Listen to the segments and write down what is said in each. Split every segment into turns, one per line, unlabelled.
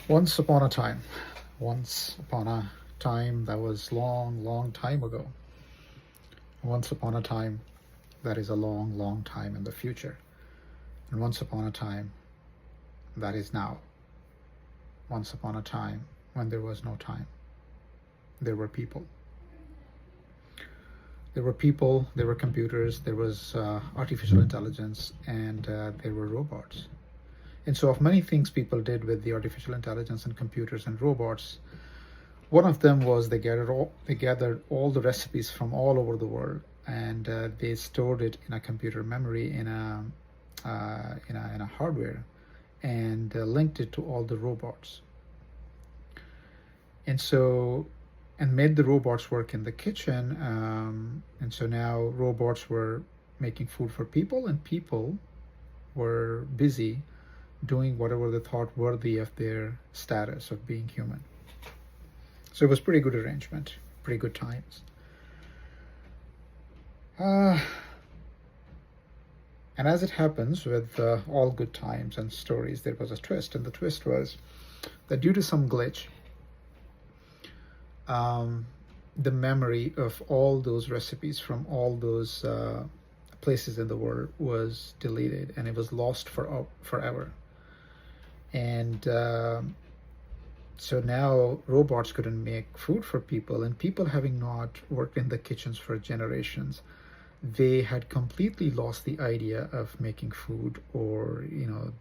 Once upon a time, once upon a time that was long, long time ago. Once upon a time that is a long, long time in the future. And once upon a time that is now. Once upon a time when there was no time. There were people. There were people, there were computers, there was artificial intelligence, and there were robots. And so, of many things people did with the artificial intelligence and computers and robots, one of them was they gathered all the recipes from all over the world, and they stored it in a computer memory in a hardware, and linked it to all the robots. And so, and made the robots work in the kitchen. And so now robots were making food for people, and people were busy doing whatever they thought worthy of their status of being human. So it was pretty good arrangement, pretty good times. And as it happens with all good times and stories, there was a twist, and the twist was that due to some glitch, the memory of all those recipes from all those places in the world was deleted, and it was lost forever. And so now robots couldn't make food for people, and people, having not worked in the kitchens for generations, they had completely lost the idea of making food, or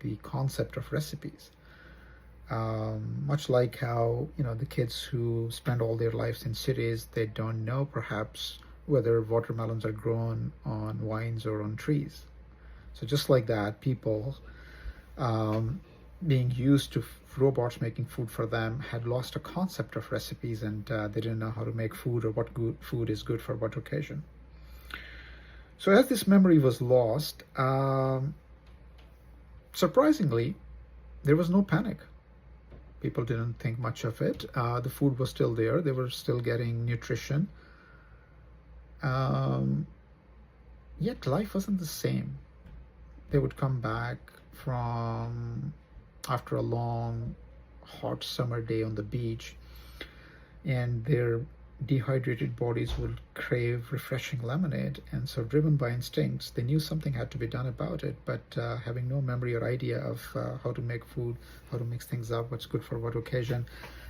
the concept of recipes. Much like how the kids who spend all their lives in cities, they don't know perhaps whether watermelons are grown on vines or on trees. So just like that, people being used to robots making food for them had lost a concept of recipes, and they didn't know how to make food, or what good food is good for what occasion. So as this memory was lost, surprisingly, there was no panic. People didn't think much of it. The food was still there. They were still getting nutrition. Yet life wasn't the same. They would come back from after a long, hot summer day on the beach, and their dehydrated bodies would crave refreshing lemonade. And so, driven by instincts, they knew something had to be done about it, but having no memory or idea of how to make food, how to mix things up, what's good for what occasion,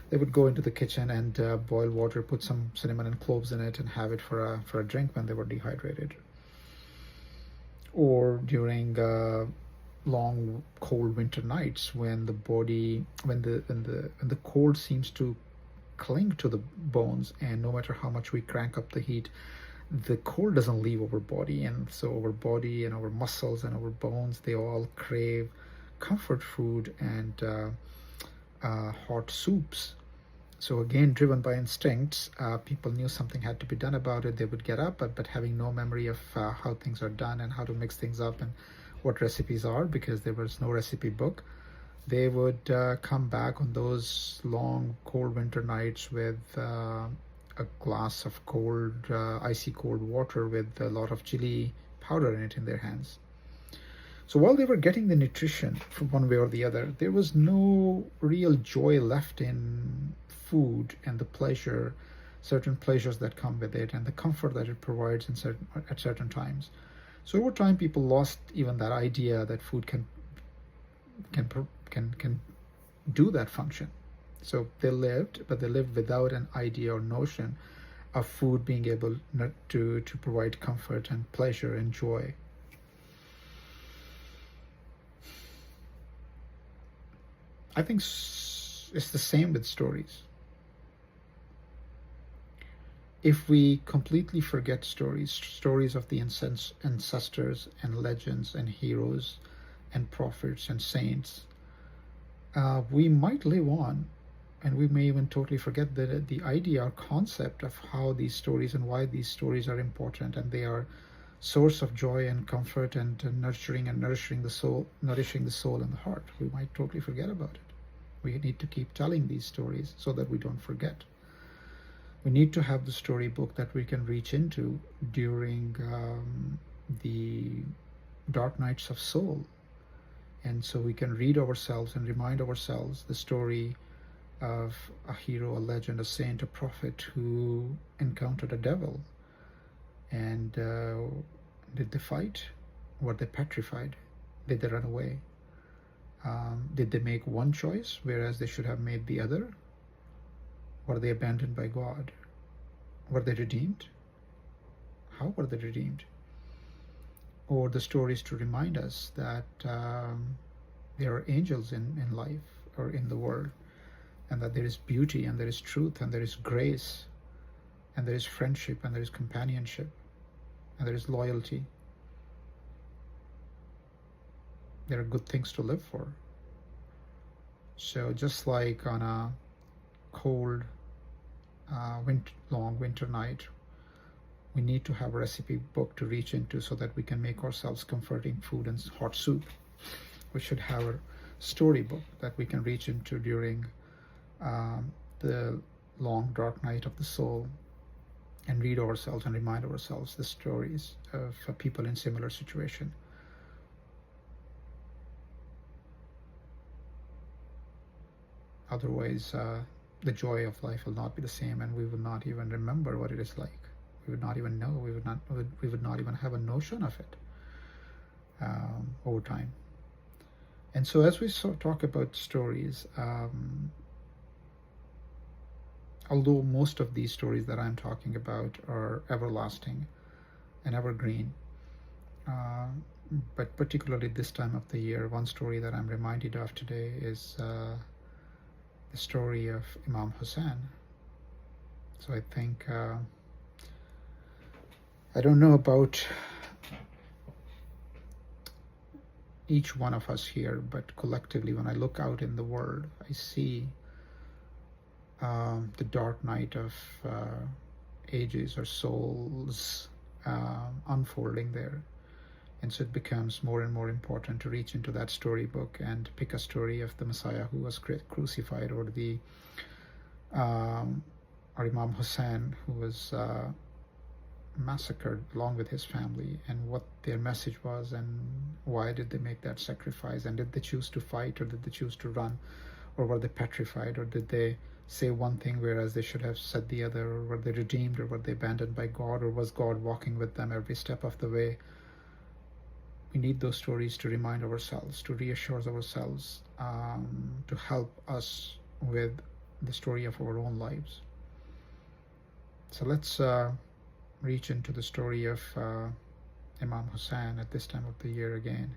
they would go into the kitchen and boil water, put some cinnamon and cloves in it, and have it for a drink when they were dehydrated. Or during long cold winter nights, when the cold seems to cling to the bones, and no matter how much we crank up the heat, the cold doesn't leave our body, and so our body and our muscles and our bones, they all crave comfort food and hot soups. So again, driven by instincts, people knew something had to be done about it. They would get up, but having no memory of how things are done and how to mix things up and what recipes are, because there was no recipe book, they would come back on those long cold winter nights with a glass of cold, icy cold water with a lot of chili powder in it in their hands. So while they were getting the nutrition from one way or the other, there was no real joy left in food and the pleasure, certain pleasures that come with it, and the comfort that it provides at certain times. So over time, people lost even that idea that food can do that function. So they lived, but they lived without an idea or notion of food being able to provide comfort and pleasure and joy. I think it's the same with stories. If we completely forget stories of the ancestors and legends and heroes and prophets and saints, we might live on, and we may even totally forget the idea or concept of how these stories and why these stories are important, and they are source of joy and comfort and nourishing the soul and the heart. We might totally forget about it. We need to keep telling these stories so that we don't forget. We need to have the storybook that we can reach into during the dark nights of soul, And so we can read ourselves and remind ourselves the story of a hero, a legend, a saint, a prophet who encountered a devil. And did they fight? Were they petrified? Did they run away? Did they make one choice whereas they should have made the other? Were they abandoned by God? Were they redeemed? How were they redeemed? Or the stories to remind us that there are angels in life or in the world, and that there is beauty and there is truth and there is grace and there is friendship and there is companionship and there is loyalty. There are good things to live for. So just like on a cold, long winter night, we need to have a recipe book to reach into so that we can make ourselves comforting food and hot soup. We should have a storybook that we can reach into during the long dark night of the soul, and read ourselves and remind ourselves the stories of people in similar situation. Otherwise, the joy of life will not be the same, and we will not even remember what it is like. We would not even know. We would not even have a notion of it over time. And so, as we talk about stories, although most of these stories that I'm talking about are everlasting and evergreen, but particularly this time of the year, one story that I'm reminded of today is the story of Imam Hussein. So I think, I don't know about each one of us here, but collectively, when I look out in the world, I see the dark night of ages or souls unfolding there. And so it becomes more and more important to reach into that storybook and pick a story of the Messiah who was crucified, or the or Imam Hussein who was massacred along with his family, and what their message was, and why did they make that sacrifice, and did they choose to fight, or did they choose to run, or were they petrified, or did they say one thing whereas they should have said the other, or were they redeemed, or were they abandoned by God, or was God walking with them every step of the way? We need those stories to remind ourselves, to reassure ourselves, to help us with the story of our own lives. So let's reach into the story of Imam Hussein at this time of the year again,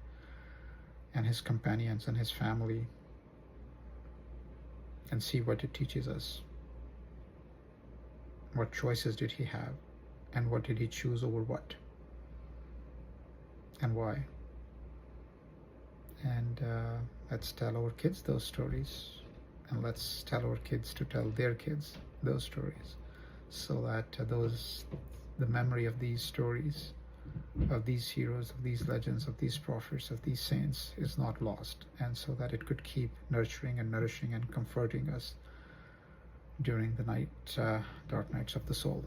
and his companions and his family, and see what it teaches us. What choices did he have, and what did he choose over what, and why? And let's tell our kids those stories, and let's tell our kids to tell their kids those stories, so that the memory of these stories, of these heroes, of these legends, of these prophets, of these saints is not lost, and so that it could keep nurturing and nourishing and comforting us during the dark nights of the soul.